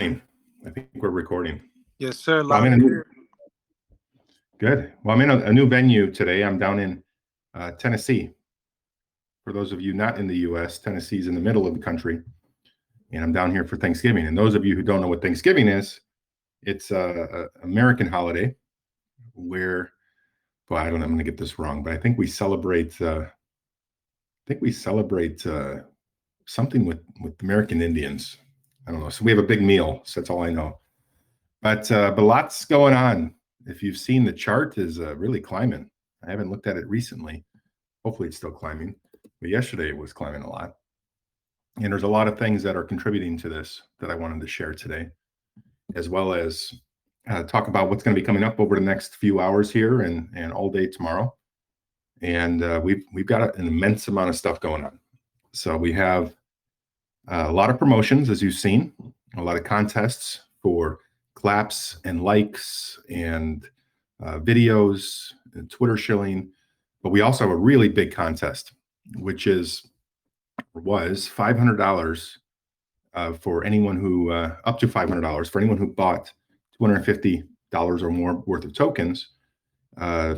I think we're recording. Yes, sir. Well, Loud and clear. Good. Well, I'm in a new venue today. I'm down in Tennessee. For those of you not in the U.S., Tennessee's in the middle of the country, and I'm down here for Thanksgiving. And those of you who don't know what Thanksgiving is, it's a American holiday where, well, I don't know, I'm going to get this wrong, but I think we celebrate. Something with American Indians. I don't know. So we have a big meal. So that's all I know. But lots going on. If you've seen the chart, is really climbing. I haven't looked at it recently. Hopefully, it's still climbing. But yesterday it was climbing a lot. And there's a lot of things that are contributing to this that I wanted to share today, as well as talk about what's going to be coming up over the next few hours here and all day tomorrow. And we've got an immense amount of stuff going on. So we have a lot of promotions, as you've seen, a lot of contests for claps and likes and videos and Twitter shilling. But we also have a really big contest, which was $500 for anyone who, up to $500 for anyone who bought $250 or more worth of tokens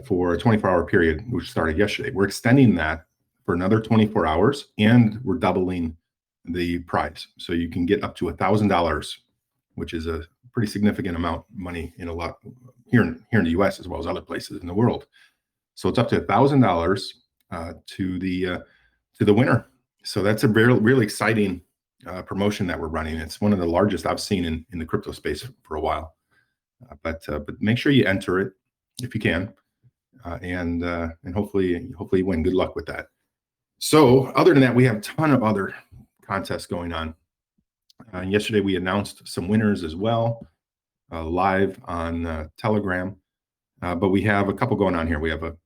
for a 24-hour period, which started yesterday. We're extending that for another 24 hours, and we're doubling the prize. So you can get up to $1,000, which is a pretty significant amount of money in a lot here in the U.S. as well as other places in the world. So it's up to $1,000 to the winner. So that's a really exciting promotion that we're running. It's one of the largest I've seen in the crypto space for a while. But make sure you enter it if you can, and hopefully you win. Good luck with that. So other than that, we have a ton of other contests going on. Yesterday we announced some winners as well, live on Telegram. But we have a couple going on here. We have a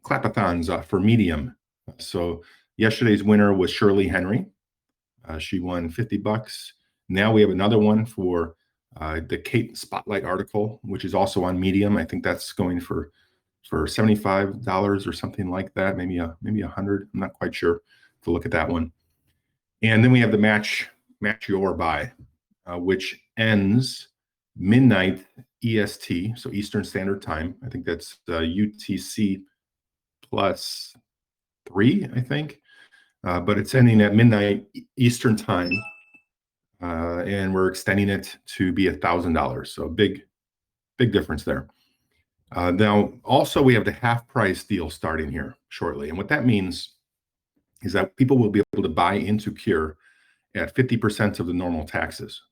clapathons for Medium. So yesterday's winner was Shirley Henry. She won $50. Now we have another one for the Kate Spotlight article, which is also on Medium. I think that's going for $75 or something like that, maybe $100. I'm not quite sure to look at that one. And then we have the match your buy, which ends midnight EST, so Eastern Standard Time. I think that's UTC plus 3, I think. But it's ending at midnight Eastern Time, and we're extending it to be $1,000. So big difference there. Now, also we have the half price deal starting here shortly. And what that means is that people will be able to buy into Cure at 50% of the normal taxes,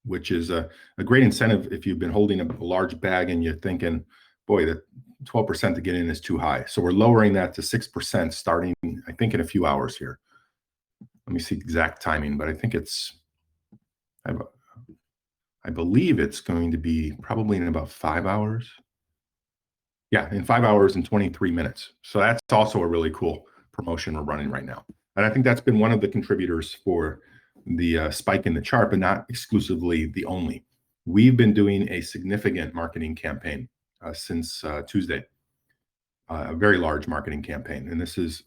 which is a great incentive if you've been holding a large bag and you're thinking, boy, that 12% to get in is too high. So we're lowering that to 6% starting, I think, in a few hours here. Let me see exact timing, but I think I believe it's going to be probably in about 5 hours. Yeah, in 5 hours and 23 minutes. So that's also a really cool promotion we're running right now. And I think that's been one of the contributors for the spike in the chart, but not exclusively the only. We've been doing a significant marketing campaign since Tuesday, a very large marketing campaign. And this is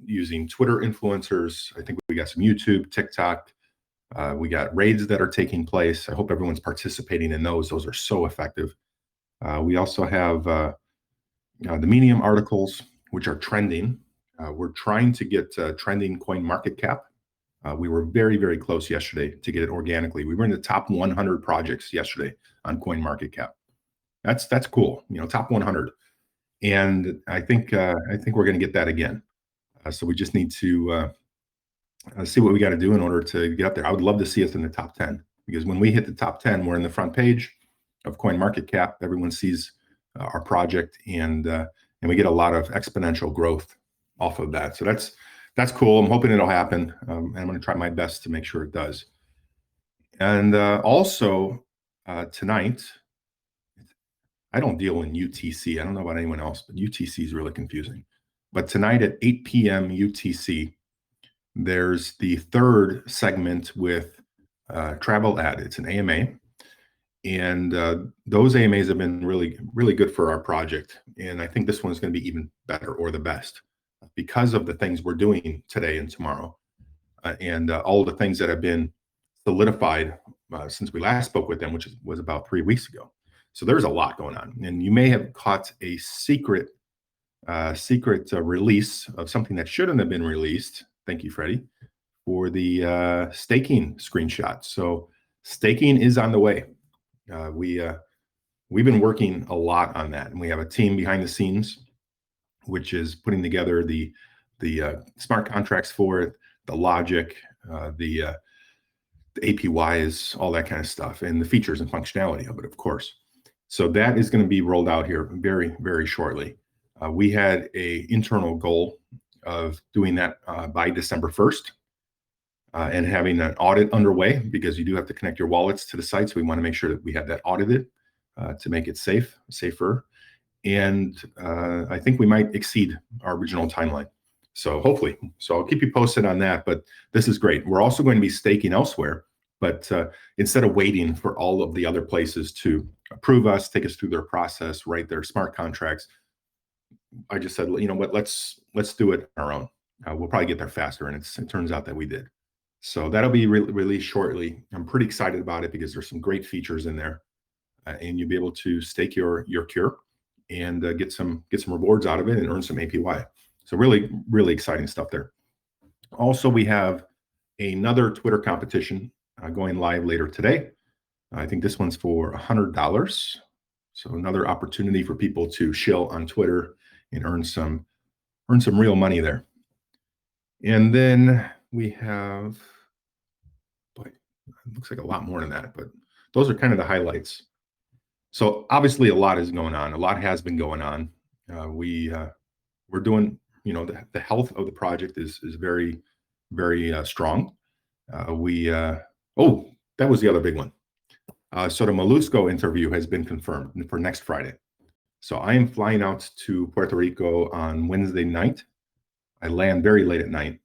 using Twitter influencers. I think we got some YouTube, TikTok. We got raids that are taking place. I hope everyone's participating in those. Those are so effective. We also have the Medium articles, which are trending. We're trying to get trending coin market cap. We were very, very close yesterday to get it organically. We were in the top 100 projects yesterday on coin market cap. That's cool, top 100. And I think we're going to get that again. So we just need to see what we got to do in order to get up there. I would love to see us in the top 10, because when we hit the top 10, we're in the front page of coin market cap. Everyone sees our project, and we get a lot of exponential growth off of that. So that's cool. I'm hoping it'll happen. And I'm going to try my best to make sure it does. And also tonight, I don't deal in UTC. I don't know about anyone else, but UTC is really confusing. But tonight at 8 p.m. UTC, there's the third segment with Travel Ad. It's an AMA. And those AMAs have been really, really good for our project. And I think this one's going to be even better, or the best, because of the things we're doing today and tomorrow, and all the things that have been solidified since we last spoke with them, which was about 3 weeks ago. So there's a lot going on, and you may have caught a secret release of something that shouldn't have been released. Thank you, Freddie, for the staking screenshot. So staking is on the way. We've been working a lot on that, and we have a team behind the scenes, which is putting together the smart contracts for it, the logic, the APYs, all that kind of stuff, and the features and functionality of it, of course. So that is going to be rolled out here very, very shortly. We had a internal goal of doing that by December 1st and having an audit underway, because you do have to connect your wallets to the site. So we want to make sure that we have that audited to make it safer. And I think we might exceed our original timeline. So hopefully, I'll keep you posted on that, but this is great. We're also going to be staking elsewhere, but instead of waiting for all of the other places to approve us, take us through their process, write their smart contracts, I just said, you know what, let's do it on our own. We'll probably get there faster, and it turns out that we did. So that'll be released shortly. I'm pretty excited about it because there's some great features in there, and you'll be able to stake your cure and get some rewards out of it and earn some APY. So really, really exciting stuff there. Also, we have another Twitter competition going live later today. I think this one's for $100. So another opportunity for people to shill on Twitter and earn some real money there. And then we have, boy, it looks like a lot more than that, but those are kind of the highlights. So obviously a lot is going on. A lot has been going on. We're doing, the health of the project is very, very strong. That was the other big one. So the Molusco interview has been confirmed for next Friday. So I am flying out to Puerto Rico on Wednesday night. I land very late at night,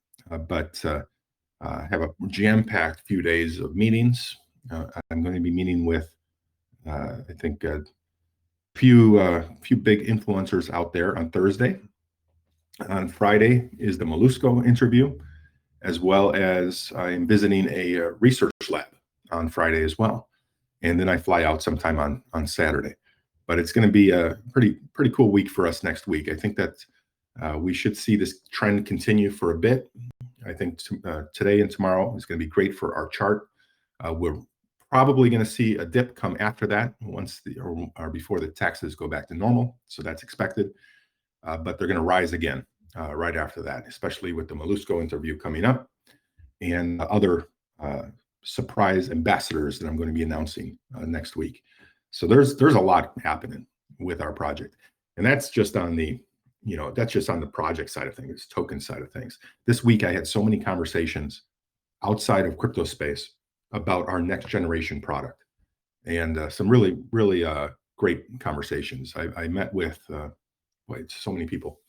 but have a jam-packed few days of meetings. I'm going to be meeting with, I think, a few big influencers out there on Thursday. On Friday is the Molusco interview, as well as I'm visiting a research lab on Friday as well. And then I fly out sometime on Saturday. But it's going to be a pretty cool week for us next week. I think that we should see this trend continue for a bit. I think today and tomorrow is going to be great for our chart. We're probably going to see a dip come after that once or before the taxes go back to normal. So that's expected. But they're going to rise again right after that, especially with the Molusco interview coming up and other surprise ambassadors that I'm going to be announcing next week. So there's a lot happening with our project, and that's just on the project side of things, token side of things. This week I had so many conversations outside of crypto space about our next generation product, and some really great conversations. I met with so many people,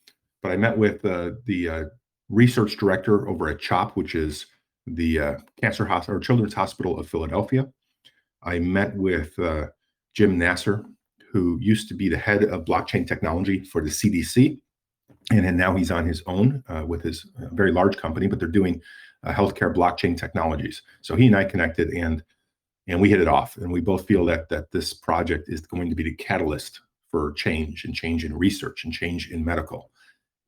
but I met with the research director over at CHOP, which is the Cancer Hospital or Children's Hospital of Philadelphia. I met with Jim Nasser, who used to be the head of blockchain technology for the CDC, and now he's on his own with his very large company, but they're doing healthcare blockchain technologies. So he and I connected, and we hit it off, and we both feel that this project is going to be the catalyst for change in research and change in medical.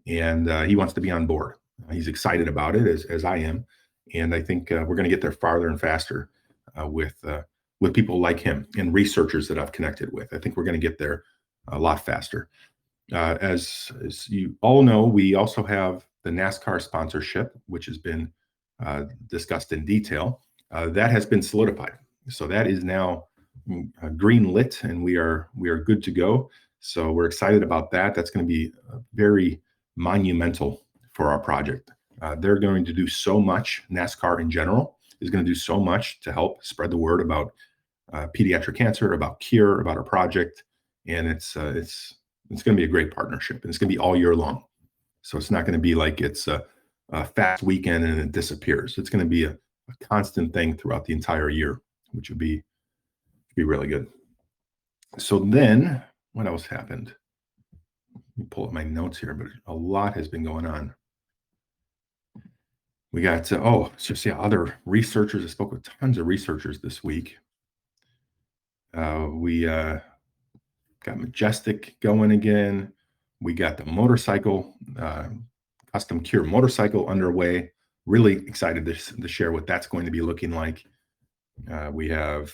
And he wants to be on board. He's excited about it, as I am. And I think we're going to get there farther and faster with people like him and researchers that I've connected with. I think we're going to get there a lot faster. As you all know, we also have the NASCAR sponsorship, which has been discussed in detail. That has been solidified. So that is now green lit, and we are good to go. So we're excited about that. That's going to be very monumental for our project. They're going to do so much. NASCAR in general is going to do so much to help spread the word about pediatric cancer, about cure, about our project, and it's going to be a great partnership, and it's going to be all year long. So it's not going to be like it's a fast weekend and it disappears. It's going to be a constant thing throughout the entire year, which would be really good. So then, what else happened? Let me pull up my notes here, but a lot has been going on. We got it's just other researchers. I spoke with tons of researchers this week. We got Majestic going again. We got the motorcycle, custom cure motorcycle underway. Really excited to share what that's going to be looking like. We have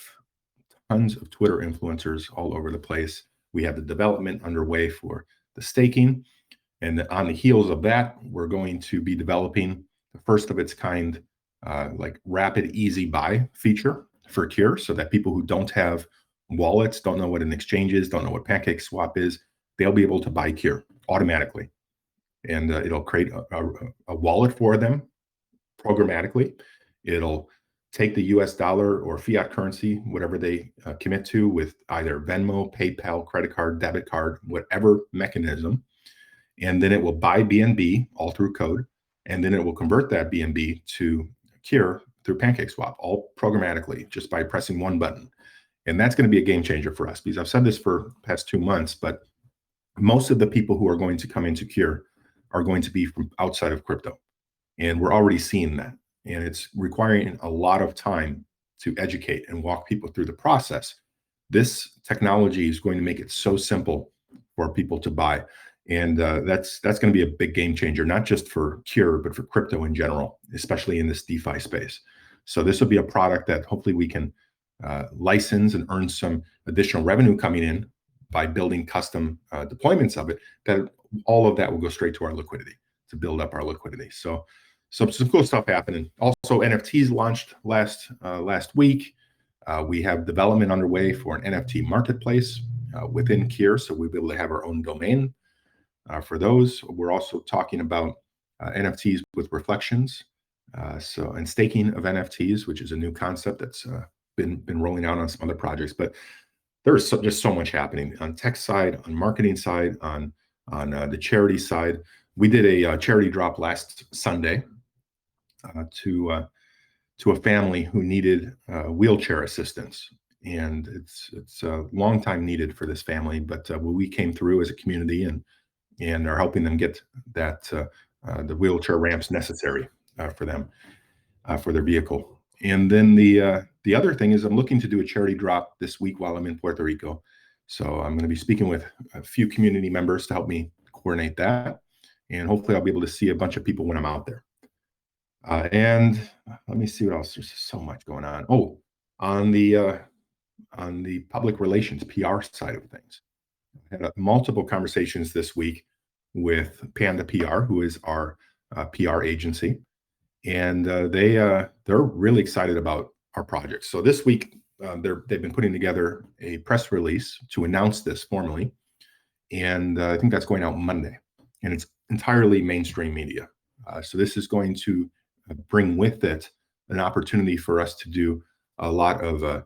tons of Twitter influencers all over the place. We have the development underway for the staking. And on the heels of that, we're going to be developing the first of its kind, like rapid, easy buy feature for Cure, so that people who don't have wallets, don't know what an exchange is, don't know what Pancake Swap is, they'll be able to buy Cure automatically. And it'll create a wallet for them programmatically. It'll take the US dollar or fiat currency, whatever they commit to, with either Venmo, PayPal, credit card, debit card, whatever mechanism. And then it will buy BNB all through code. And then it will convert that BNB to Cure through PancakeSwap, all programmatically, just by pressing one button. And that's going to be a game changer for us, because I've said this for the past 2 months, but most of the people who are going to come into Cure are going to be from outside of crypto. And we're already seeing that. And it's requiring a lot of time to educate and walk people through the process. This technology is going to make it so simple for people to buy. And that's going to be a big game changer, not just for Cure, but for crypto in general, especially in this DeFi space. So this will be a product that hopefully we can license and earn some additional revenue coming in by building custom deployments of it. That all of that will go straight to our liquidity to build up our liquidity. So some cool stuff happening. Also, NFTs launched last week. We have development underway for an NFT marketplace within Cure, so we'll be able to have our own domain for those. We're also talking about NFTs with reflections, and staking of NFTs, which is a new concept that's been rolling out on some other projects. But there's just so much happening on tech side, on marketing side, on the charity side. We did a charity drop last Sunday to a family who needed wheelchair assistance, and it's a long time needed for this family. But we came through as a community and are helping them get that the wheelchair ramps necessary for them for their vehicle. And then the other thing is I'm looking to do a charity drop this week while I'm in Puerto Rico. So I'm going to be speaking with a few community members to help me coordinate that. And hopefully I'll be able to see a bunch of people when I'm out there. And let me see what else. There's so much going on. Oh, on the public relations PR side of things, I had multiple conversations this week with Panda PR, who is our PR agency, and they're really excited about our project. So this week they've been putting together a press release to announce this formally, and I think that's going out Monday, and it's entirely mainstream media. So this is going to bring with it an opportunity for us to do a lot of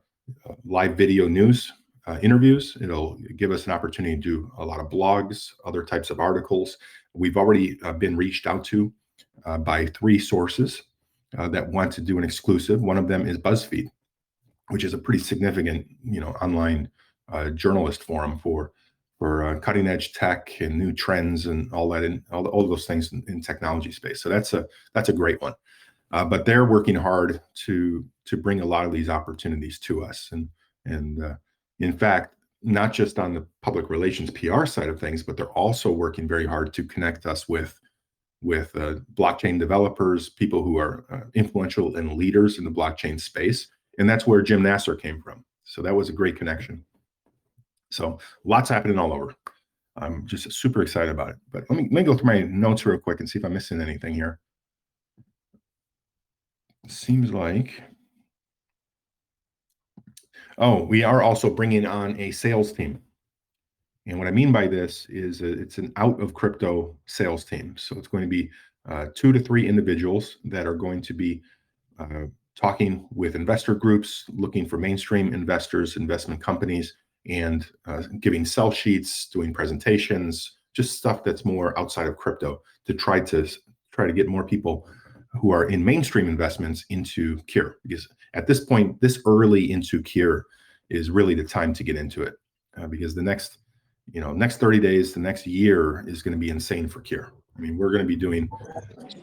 live video news interviews. It'll give us an opportunity to do a lot of blogs, other types of articles. We've already been reached out to by 3 sources that want to do an exclusive. One of them is BuzzFeed, which is a pretty significant, online journalist forum for cutting edge tech and new trends and all that, and all those things in technology space. So that's a great one. But they're working hard to bring a lot of these opportunities to us, and in fact, not just on the public relations PR side of things, but they're also working very hard to connect us with blockchain developers, people who are influential and leaders in the blockchain space, and that's where Jim Nasser came from. So that was a great connection. So lots happening all over. I'm just super excited about it. But let me go through my notes real quick and see if I'm missing anything here. Seems like, we are also bringing on a sales team. And what I mean by this is it's an out of crypto sales team. So it's going to be 2 to 3 individuals that are going to be talking with investor groups, looking for mainstream investors, investment companies, and giving sell sheets, doing presentations, just stuff that's more outside of crypto to try to get more people who are in mainstream investments into Cure. Because at this point, this early into Cure is really the time to get into it, because the next 30 days, the next year is going to be insane for Cure. I mean, we're going to be doing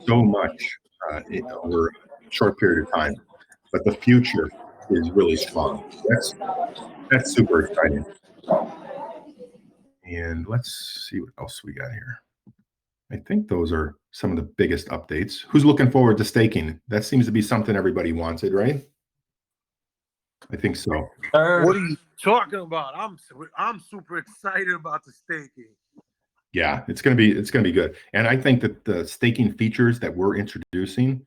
so much over a short period of time. But the future is really strong. That's super exciting. And let's see what else we got here. I think those are some of the biggest updates. Who's looking forward to staking? That seems to be something everybody wanted, right? I think so. What are you talking about? I'm super excited about the staking. Yeah, it's gonna be good. And I think that the staking features that we're introducing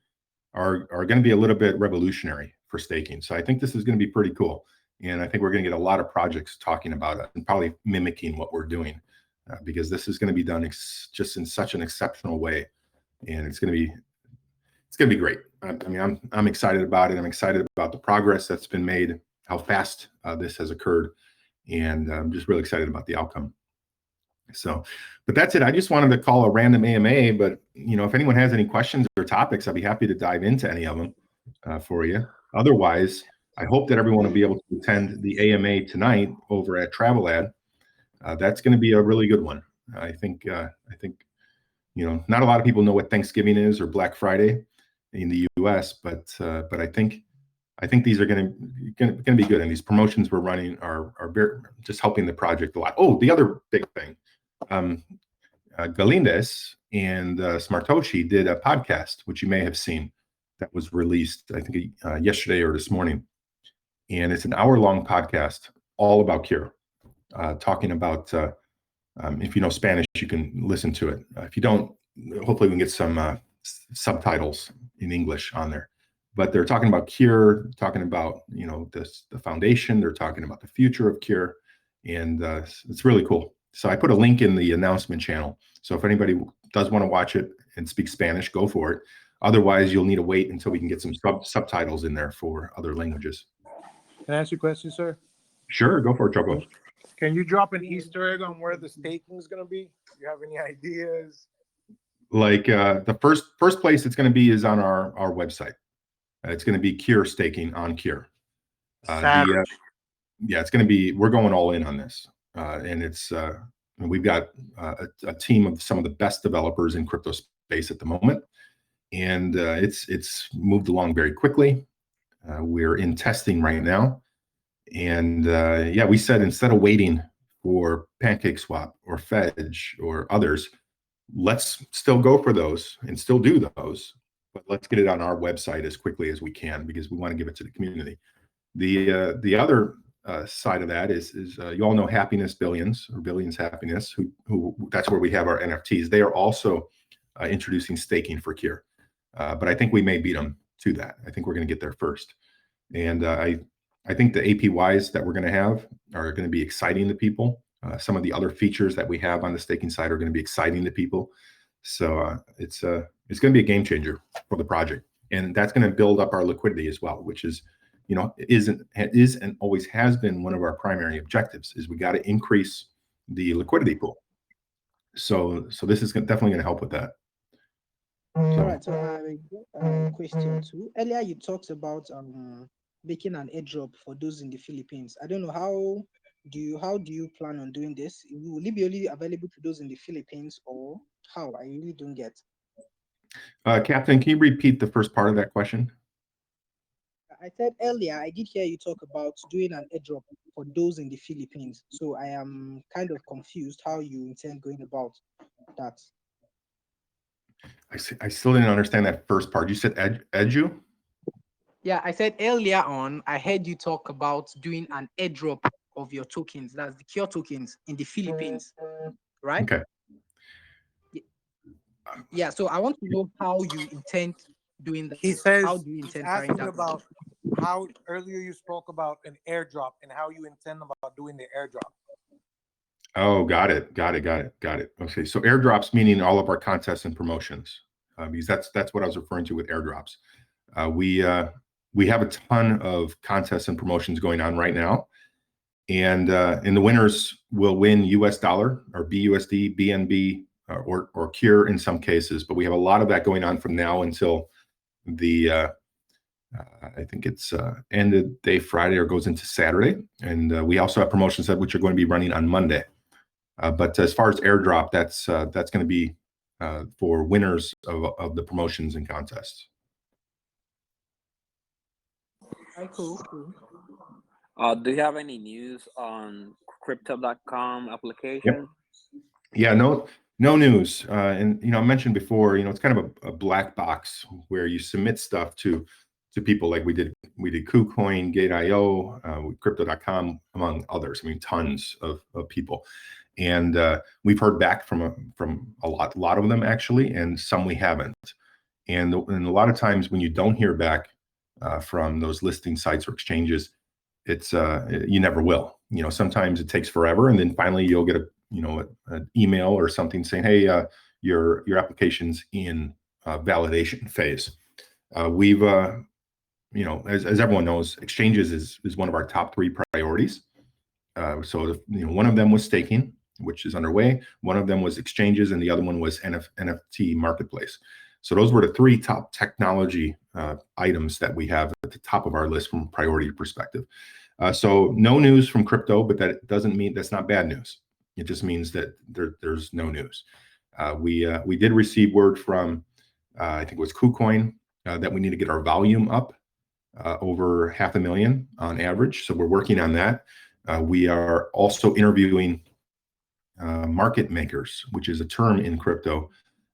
are going to be a little bit revolutionary for staking. So I think this is going to be pretty cool. And I think we're going to get a lot of projects talking about it and probably mimicking what we're doing because this is going to be done just in such an exceptional way. And it's going to be great. I mean, I'm excited about it. I'm excited about the progress that's been made, how fast this has occurred. And I'm just really excited about the outcome. So, but that's it. I just wanted to call a random AMA, but if anyone has any questions or topics, I'd be happy to dive into any of them for you. Otherwise, I hope that everyone will be able to attend the AMA tonight over at TravelAd. That's going to be a really good one. I think not a lot of people know what Thanksgiving is or Black Friday in the U.S., but I think these are going to be good, and these promotions we're running are just helping the project a lot. Oh, the other big thing. Galindez and Smartoshi did a podcast, which you may have seen, that was released, I think, yesterday or this morning. And it's an hour-long podcast all about Cure, talking about, if you know Spanish, you can listen to it. If you don't, hopefully we can get some subtitles in English on there. But they're talking about Cure, talking about, the foundation. They're talking about the future of Cure. And it's really cool. So I put a link in the announcement channel. So if anybody does want to watch it and speak Spanish, go for it. Otherwise, you'll need to wait until we can get some subtitles in there for other languages. Can I ask you a question, sir? Sure, go for it, Choco. Can you drop an Easter egg on where the staking is going to be? Do you have any ideas? Like the first place it's going to be is on our website. It's going to be Cure staking on Cure. It's going to be, we're going all in on this. And it's we've got a team of some of the best developers in crypto space at the moment, and it's moved along very quickly. We're in testing right now, and we said instead of waiting for PancakeSwap or Fedge or others, let's still go for those and still do those, but let's get it on our website as quickly as we can because we want to give it to the community. The other side of that is you all know Happiness Billions or Billions Happiness, who that's where we have our NFTs. They are also introducing staking for Cure, but I think we may beat them to that. I think we're going to get there first, and I think the APYs that we're going to have are going to be exciting to people. Some of the other features that we have on the staking side are going to be exciting to people. So it's going to be a game changer for the project, and that's going to build up our liquidity as well, which is is and always has been one of our primary objectives. Is we got to increase the liquidity pool. So this is definitely going to help with that. All right. So question two. Earlier you talked about making an airdrop for those in the Philippines. I don't know how do you plan on doing this? Will it be only available to those in the Philippines, or how? I really don't get. Captain, can you repeat the first part of that question? I said earlier, I did hear you talk about doing an airdrop for those in the Philippines. So I am kind of confused how you intend going about that. I still didn't understand that first part. You said edu? Yeah, I said earlier on, I heard you talk about doing an airdrop of your tokens. That's the Cure tokens in the Philippines, right? Okay. Yeah, so I want to know how you intend doing that. He says how do you intend asking that about how earlier you spoke about an airdrop and how you intend about doing the airdrop. Oh, got it. Okay, so airdrops meaning all of our contests and promotions, because that's what I was referring to with airdrops. We have a ton of contests and promotions going on right now, and the winners will win US dollar or BUSD, BNB, or Cure in some cases. But we have a lot of that going on from now until the I think it's ended day Friday or goes into Saturday, and we also have promotions which are going to be running on Monday. But as far as airdrop, that's going to be for winners of the promotions and contests. Cool. Do you have any news on crypto.com Yep. application? Yeah, no news. And I mentioned before, it's kind of a black box where you submit stuff to people like we did KuCoin, Gate.io, Crypto.com, among others. I mean, tons of people. And we've heard back from a lot of them actually, and some we haven't. And a lot of times when you don't hear back from those listing sites or exchanges, it's you never will. Sometimes it takes forever, and then finally you'll get an email or something saying, "Hey, your application's in validation phase." We've as everyone knows, exchanges is one of our top three priorities. So one of them was staking, which is underway. One of them was exchanges, and the other one was NFT marketplace. So those were the three top technology items that we have at the top of our list from a priority perspective. So no news from crypto, but that doesn't mean that's not bad news. It just means that there's no news. We did receive word from I think it was KuCoin that we need to get our volume up over 500,000 on average. So we're working on that. We are also interviewing market makers, which is a term in crypto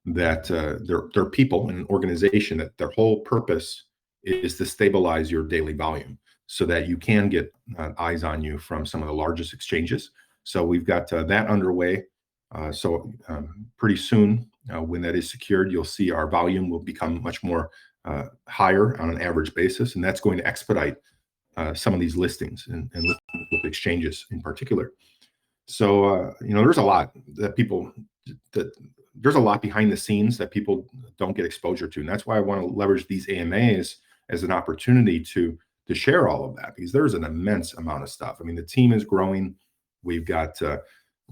that they're people in an organization that their whole purpose is to stabilize your daily volume so that you can get eyes on you from some of the largest exchanges. So we've got that underway. So pretty soon, when that is secured, you'll see our volume will become much more higher on an average basis, and that's going to expedite some of these listings and listings with exchanges in particular. So there's a lot there's a lot behind the scenes that people don't get exposure to, and that's why I want to leverage these AMAs as an opportunity to share all of that, because there's an immense amount of stuff. I mean, the team is growing. We've got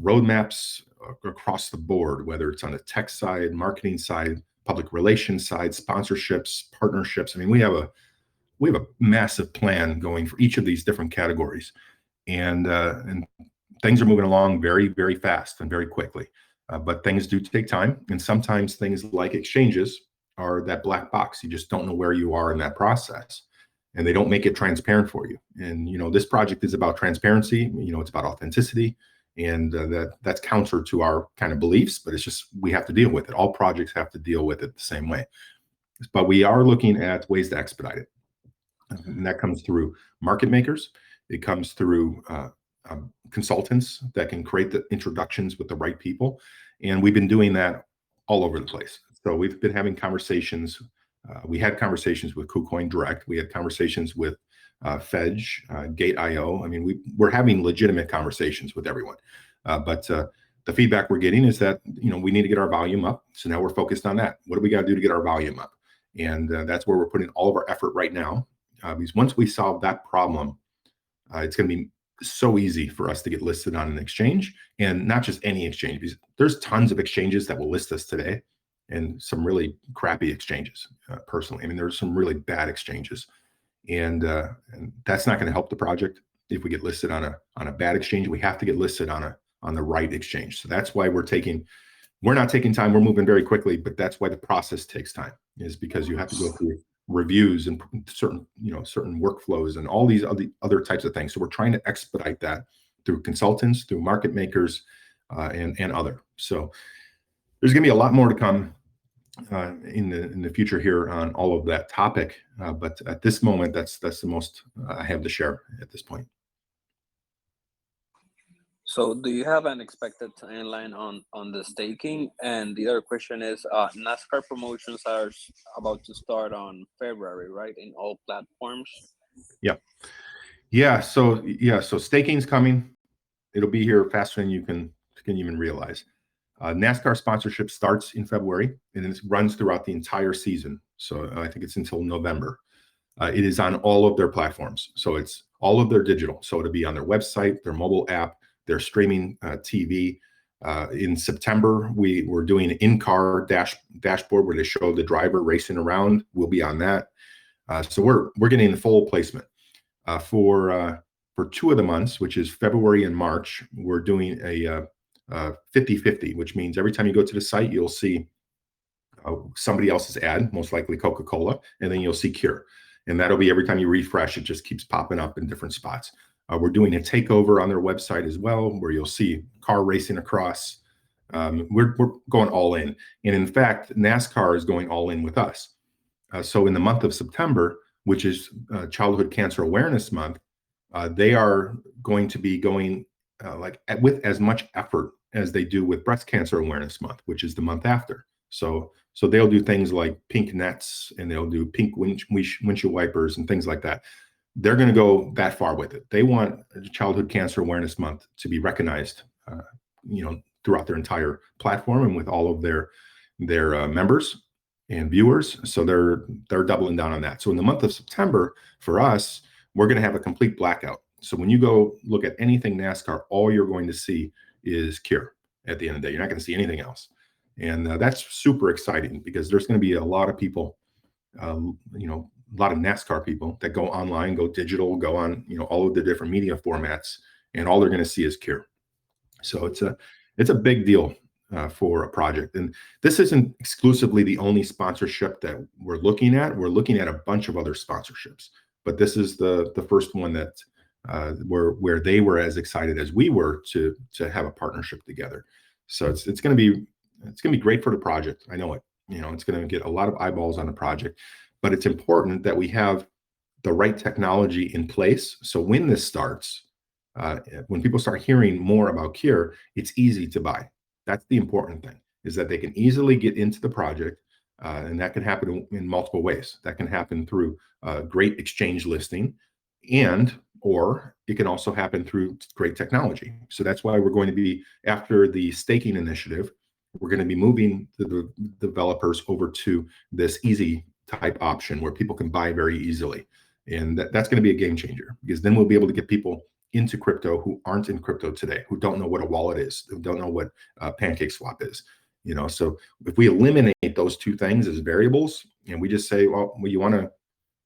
roadmaps across the board, whether it's on the tech side, marketing side, public relations side, sponsorships, partnerships. I mean, we have a massive plan going for each of these different categories, and things are moving along very, very fast and very quickly. But things do take time, and sometimes things like exchanges are that black box. You just don't know where you are in that process, and they don't make it transparent for you. And this project is about transparency. It's about authenticity, and that's counter to our kind of beliefs. But it's just we have to deal with it. All projects have to deal with it the same way. But we are looking at ways to expedite it. And that comes through market makers. It comes through consultants that can create the introductions with the right people. And we've been doing that all over the place. So we've been having conversations. We had conversations with KuCoin Direct. We had conversations with Fedge, Gate.io. I mean, we're having legitimate conversations with everyone. But the feedback we're getting is that, we need to get our volume up. So now we're focused on that. What do we got to do to get our volume up? And that's where we're putting all of our effort right now. Because once we solve that problem, it's going to be so easy for us to get listed on an exchange, and not just any exchange, because there's tons of exchanges that will list us today, and some really crappy exchanges. Personally, I mean, there's some really bad exchanges, and that's not going to help the project. If we get listed on a bad exchange, we have to get listed on the right exchange. So that's why we're not taking time. We're moving very quickly, but that's why the process takes time, is because you have to go through reviews and certain workflows and all these other types of things. So we're trying to expedite that through consultants, through market makers, and other. So there's going to be a lot more to come in the future here on all of that topic. But at this moment, that's the most I have to share at this point. So do you have an expected timeline on the staking? And the other question is, NASCAR promotions are about to start on February, right? In all platforms. Yeah. So staking's coming. It'll be here faster than you can even realize. NASCAR sponsorship starts in February, and it runs throughout the entire season. So I think it's until November. It is on all of their platforms. So it's all of their digital. So it'll be on their website, their mobile app, their streaming TV. In September, we're doing an in-car dashboard where they show the driver racing around. We'll be on that. So we're getting the full placement. For 2 of the months, which is February and March, we're doing a 50-50, which means every time you go to the site, you'll see somebody else's ad, most likely Coca-Cola, and then you'll see Cure. And that'll be every time you refresh, it just keeps popping up in different spots. We're doing a takeover on their website as well, where you'll see car racing across. We're going all in. And in fact, NASCAR is going all in with us. So in the month of September, which is Childhood Cancer Awareness Month, they are going to be going with as much effort as they do with Breast Cancer Awareness Month, which is the month after. So they'll do things like pink nets, and they'll do pink windshield wipers and things like that. They're going to go that far with it. They want Childhood Cancer Awareness Month to be recognized, throughout their entire platform and with all of their members and viewers. So they're doubling down on that. So in the month of September, for us, we're going to have a complete blackout. So when you go look at anything NASCAR, all you're going to see is Cure at the end of the day. You're not going to see anything else. And that's super exciting, because there's going to be a lot of people, a lot of NASCAR people that go online, go digital, go on, all of the different media formats, and all they're going to see is Cure. So it's a big deal for a project. And this isn't exclusively the only sponsorship that we're looking at. We're looking at a bunch of other sponsorships, but this is the first one that where they were as excited as we were to have a partnership together. So it's going to be great for the project. I know it. It's going to get a lot of eyeballs on the project, but it's important that we have the right technology in place. So when this starts, when people start hearing more about Cure, it's easy to buy. That's the important thing, is that they can easily get into the project, and that can happen in multiple ways. That can happen through great exchange listing, or it can also happen through great technology. So that's why we're going to be, after the staking initiative, we're going to be moving the developers over to this easy type option where people can buy very easily. And that's going to be a game changer, because then we'll be able to get people into crypto who aren't in crypto today, who don't know what a wallet is, who don't know what Pancake Swap is. So if we eliminate those two things as variables, and we just say, well, you want to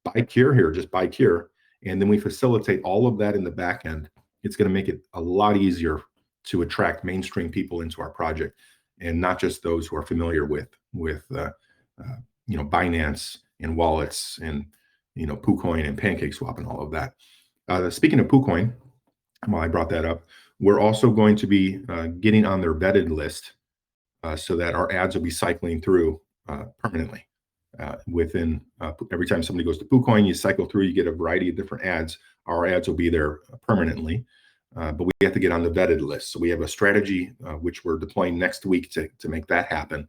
buy Cure here, just buy Cure, and then we facilitate all of that in the back end, it's going to make it a lot easier to attract mainstream people into our project, and not just those who are familiar with Binance and wallets and PooCoin and Pancake Swap and all of that. Speaking of PooCoin, while I brought that up, we're also going to be getting on their vetted list, so that our ads will be cycling through permanently. Within every time somebody goes to PooCoin, you cycle through, you get a variety of different ads. Our ads will be there permanently, but we have to get on the vetted list. So we have a strategy which we're deploying next week to make that happen.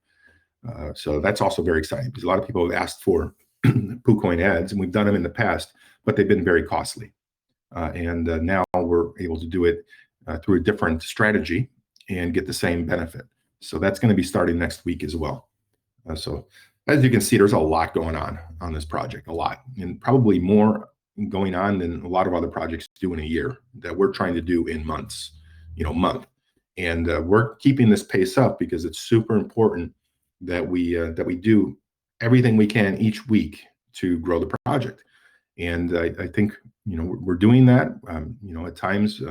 So that's also very exciting, because a lot of people have asked for PooCoin ads, and we've done them in the past, but they've been very costly. And now we're able to do it through a different strategy and get the same benefit. So that's going to be starting next week as well. So as you can see, there's a lot going on this project, a lot, and probably more going on than a lot of other projects do in a year that we're trying to do in months, month. And we're keeping this pace up because it's super important that we do everything we can each week to grow the project. And I think, we're doing that. At times,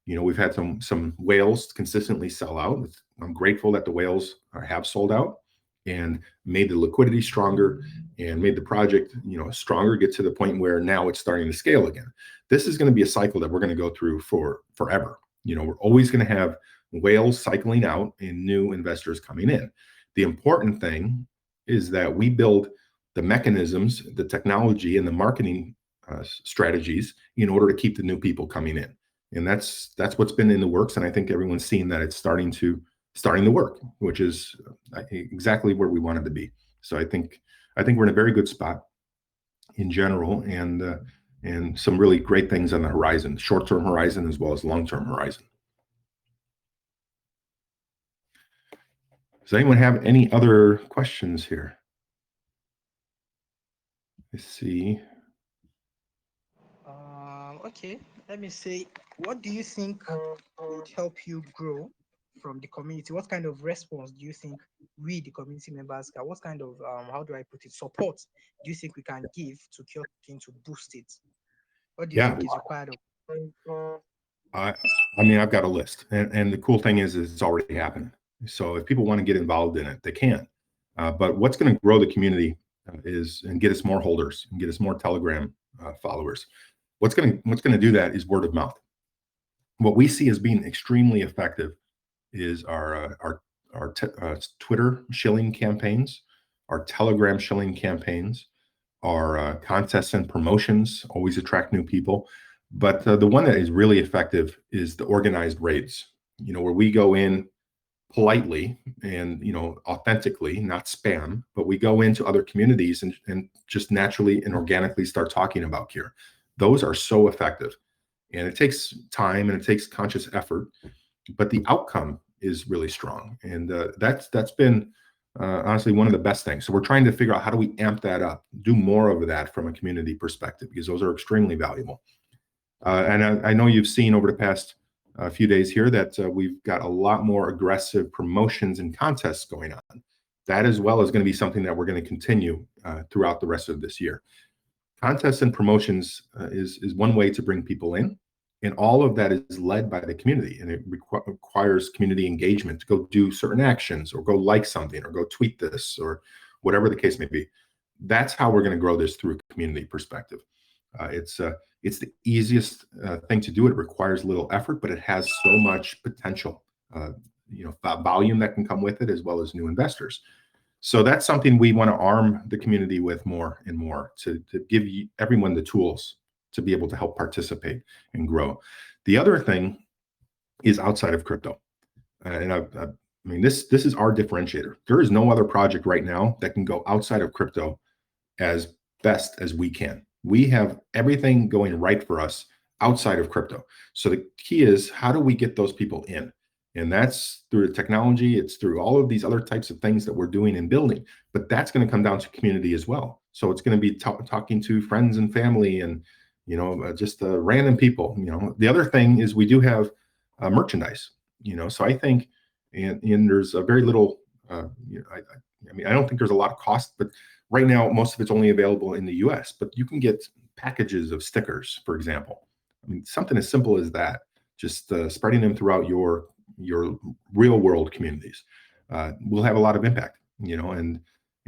we've had some whales consistently sell out. I'm grateful that the whales have sold out and made the liquidity stronger and made the project, stronger, get to the point where now it's starting to scale again. This is going to be a cycle that we're going to go through for forever. We're always going to have whales cycling out and new investors coming in. The important thing is that we build the mechanisms, the technology, and the marketing strategies in order to keep the new people coming in. And that's what's been in the works. And I think everyone's seen that it's starting to work, which is exactly where we wanted to be. So I think we're in a very good spot in general, and some really great things on the horizon, short-term horizon as well as long-term horizon. Does anyone have any other questions here? Let's see. Okay, let me say, what do you think would help you grow from the community? What kind of response do you think we, the community members, what kind of, how do I put it, support do you think we can give to Cure to boost it? What do you think is required of? I mean, I've got a list, and the cool thing is it's already happening. So if people want to get involved in it, they can. But what's going to grow the community is and get us more holders and get us more Telegram followers. What's going to do that is word of mouth. What we see as being extremely effective is our Twitter shilling campaigns, our Telegram shilling campaigns, our contests and promotions always attract new people. But the one that is really effective is the organized raids, where we go in politely and, authentically, not spam, but we go into other communities and just naturally and organically start talking about Cure. Those are so effective. And it takes time and it takes conscious effort, but the outcome is really strong. And that's been honestly one of the best things. So we're trying to figure out how do we amp that up, do more of that from a community perspective, because those are extremely valuable. And I know you've seen over the past few days here that we've got a lot more aggressive promotions and contests going on. That as well is going to be something that we're going to continue throughout the rest of this year. Contests and promotions is one way to bring people in. And all of that is led by the community, and it requires community engagement to go do certain actions or go like something or go tweet this or whatever the case may be. That's how we're going to grow this through a community perspective. It's the easiest thing to do. It requires little effort, but it has so much potential, volume that can come with it, as well as new investors. So that's something we want to arm the community with more and more to give everyone the tools to be able to help participate and grow. The other thing is outside of crypto. This is our differentiator. There is no other project right now that can go outside of crypto as best as we can. We have everything going right for us outside of crypto. So the key is, how do we get those people in? And that's through the technology. It's through all of these other types of things that we're doing and building. But that's going to come down to community as well. So it's going to be talking to friends and family and just random people. The other thing is we do have merchandise. So I think, and there's a very little. I don't think there's a lot of cost, but right now most of it's only available in the U.S. But you can get packages of stickers, for example. Something as simple as that. Just spreading them throughout your real world communities will have a lot of impact. And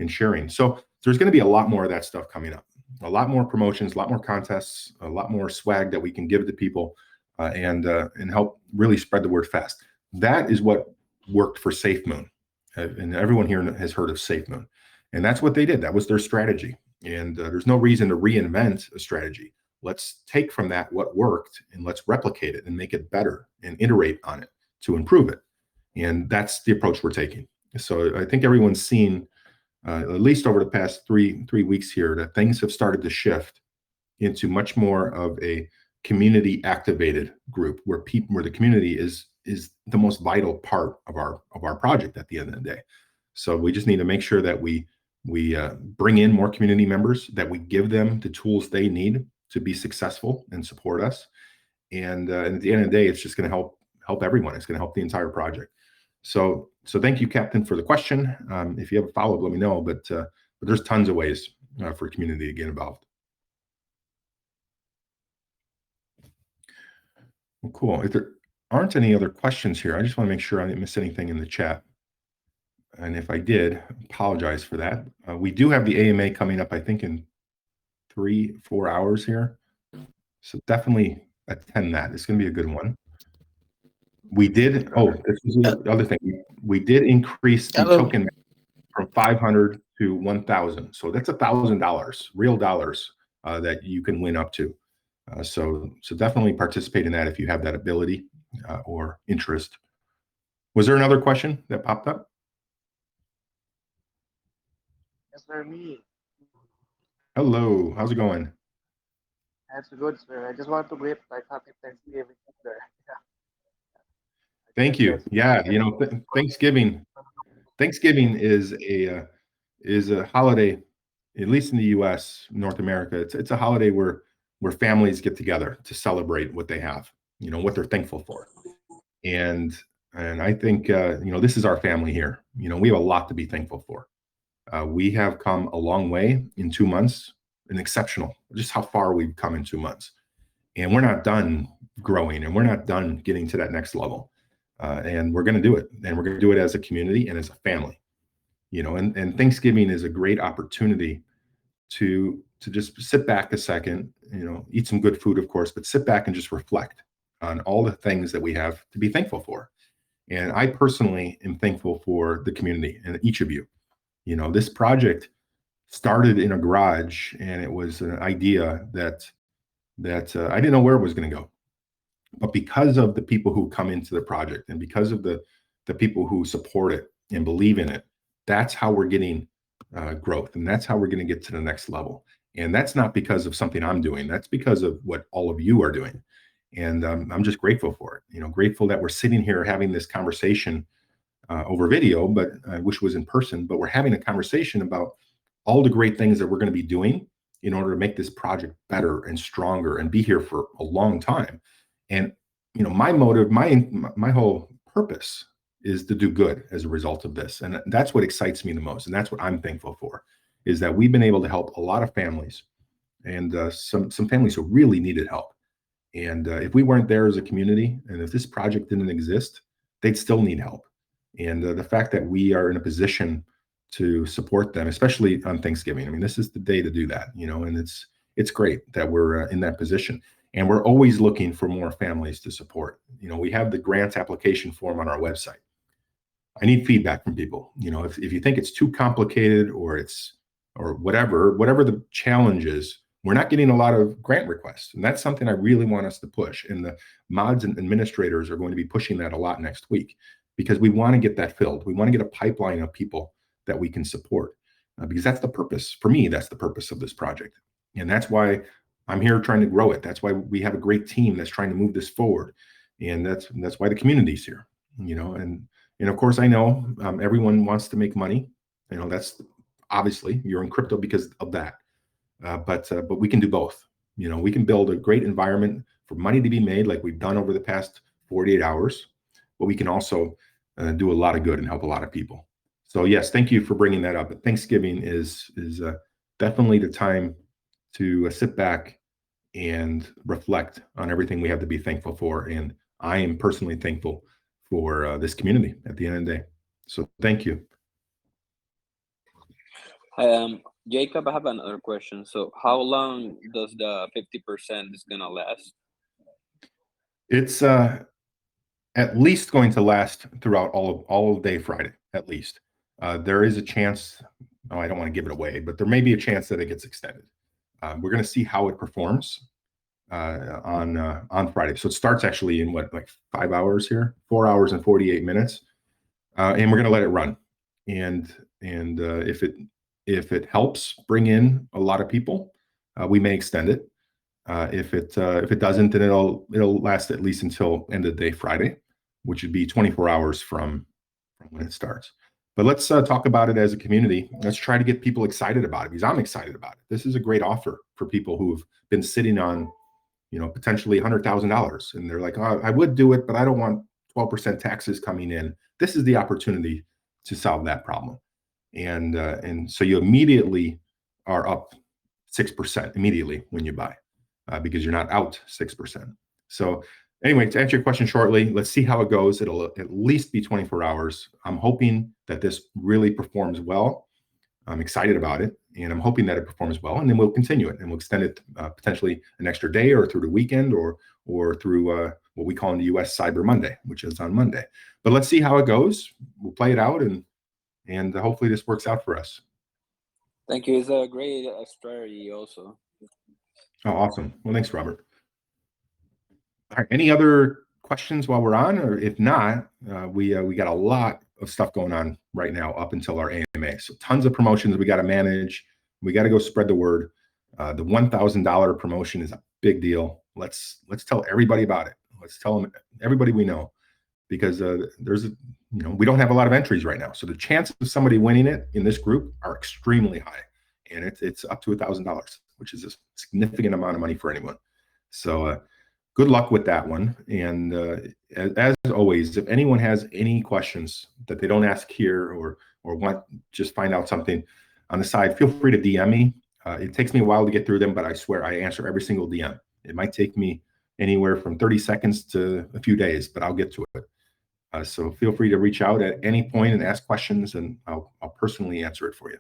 sharing. So there's going to be a lot more of that stuff coming up. A lot more promotions, a lot more contests, a lot more swag that we can give to people and help really spread the word fast. That is what worked for SafeMoon. And everyone here has heard of SafeMoon. And that's what they did. That was their strategy. And there's no reason to reinvent a strategy. Let's take from that what worked and let's replicate it and make it better and iterate on it to improve it. And that's the approach we're taking. So I think everyone's seen, at least over the past three weeks here, that things have started to shift into much more of a community activated group where the community is the most vital part of our project at the end of the day. So we just need to make sure that we bring in more community members, that we give them the tools they need to be successful and support us. And at the end of the day, it's just going to help everyone. It's going to help the entire project. So thank you, Captain, for the question. If you have a follow-up, let me know. But there's tons of ways for community to get involved. Well, cool. If there aren't any other questions here, I just want to make sure I didn't miss anything in the chat. And if I did, apologize for that. We do have the AMA coming up, I think, in 3-4 hours here. So definitely attend that. It's going to be a good one. We did. Oh, this is the other thing. We did increase the token from 500 to 1,000. So that's $1,000, real dollars that you can win up to. So definitely participate in that if you have that ability or interest. Was there another question that popped up? Yes, sir, me. Hello, how's it going? That's good, sir. I just want to greet happy Thanksgiving, sir. Thank you. Yeah, Thanksgiving is a holiday, at least in the U.S., North America. It's a holiday where families get together to celebrate what they have, what they're thankful for. And I think this is our family here. We have a lot to be thankful for. We have come a long way in 2 months, and exceptional, just how far we've come in 2 months. And we're not done growing, and we're not done getting to that next level. And we're going to do it. And we're going to do it as a community and as a family. and Thanksgiving is a great opportunity to just sit back a second, eat some good food, of course, but sit back and just reflect on all the things that we have to be thankful for. And I personally am thankful for the community and each of you. This project started in a garage, and it was an idea that I didn't know where it was going to go. But because of the people who come into the project, and because of the people who support it and believe in it, that's how we're getting growth, and that's how we're going to get to the next level. And that's not because of something I'm doing. That's because of what all of you are doing. And I'm just grateful for it. Grateful that we're sitting here having this conversation over video, but I wish it was in person. But we're having a conversation about all the great things that we're going to be doing in order to make this project better and stronger and be here for a long time. And my motive, my whole purpose is to do good as a result of this. And that's what excites me the most. And that's what I'm thankful for, is that we've been able to help a lot of families, and some families who really needed help. And if we weren't there as a community, and if this project didn't exist, they'd still need help. And the fact that we are in a position to support them, especially on Thanksgiving, I mean, this is the day to do that, and it's great that we're in that position. And we're always looking for more families to support. We have the grant application form on our website. I need feedback from people. If you think it's too complicated, or whatever the challenge is, we're not getting a lot of grant requests. And that's something I really want us to push. And the mods and administrators are going to be pushing that a lot next week, because we want to get that filled. We want to get a pipeline of people that we can support, because that's the purpose. For me, that's the purpose of this project. And that's why I'm here trying to grow it. That's why we have a great team that's trying to move this forward. And that's why the community's here, and of course, I know everyone wants to make money. That's obviously, you're in crypto because of that. But we can do both. We can build a great environment for money to be made, like we've done over the past 48 hours. But we can also do a lot of good and help a lot of people. So yes, thank you for bringing that up. But Thanksgiving is definitely the time to sit back and reflect on everything we have to be thankful for. And I am personally thankful for this community at the end of the day. So thank you. Jacob, I have another question. So how long does the 50% is gonna last? It's at least going to last throughout all of day Friday, at least. There is a chance, I don't want to give it away, but there may be a chance that it gets extended. We're going to see how it performs on Friday. So it starts actually in like 5 hours here, 4 hours and 48 minutes. And we're going to let it run. And if it helps bring in a lot of people, we may extend it. If it doesn't, then it'll last at least until end of the day Friday, which would be 24 hours from when it starts. But let's talk about it as a community. Let's try to get people excited about it, because I'm excited about it. This is a great offer for people who've been sitting on, potentially $100,000, and they're like, oh, I would do it, but I don't want 12% taxes coming in. This is the opportunity to solve that problem, and so you immediately are up 6% immediately when you buy, because you're not out 6%. So anyway, to answer your question shortly, let's see how it goes. It'll at least be 24 hours. I'm hoping that this really performs well. I'm excited about it, and I'm hoping that it performs well, and then we'll continue it, and we'll extend it potentially an extra day, or through the weekend, or through what we call in the US Cyber Monday, which is on Monday. But let's see how it goes. We'll play it out, and hopefully this works out for us. Thank you. It's a great strategy also. Oh, awesome. Well, thanks, Robert. All right, any other questions while we're on? Or if not, we got a lot of stuff going on right now up until our AMA. So tons of promotions we got to manage. We got to go spread the word. The $1,000 promotion is a big deal. Let's tell everybody about it. Let's tell them, everybody we know, because we don't have a lot of entries right now. So the chances of somebody winning it in this group are extremely high, and it's up to $1,000, which is a significant amount of money for anyone. So good luck with that one. And as always, if anyone has any questions that they don't ask here, or want just find out something on the side, feel free to DM me. It takes me a while to get through them, but I swear I answer every single DM. It might take me anywhere from 30 seconds to a few days, but I'll get to it. So feel free to reach out at any point and ask questions, and I'll personally answer it for you.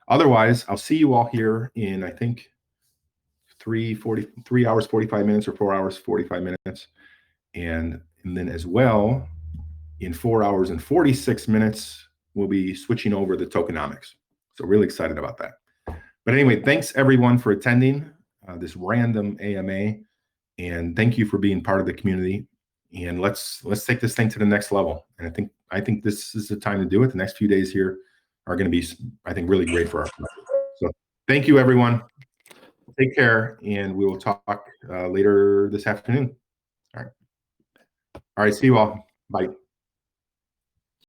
Otherwise, I'll see you all here in, I think, 3 hours, 45 minutes, or 4 hours, 45 minutes. And then as well, in 4 hours and 46 minutes, we'll be switching over to tokenomics. So really excited about that. But anyway, thanks everyone for attending this random AMA. And thank you for being part of the community. And let's take this thing to the next level. And I think this is the time to do it. The next few days here are going to be, I think, really great for our community. So thank you, everyone. Take care, and we will talk later this afternoon. All right. See you all. Bye.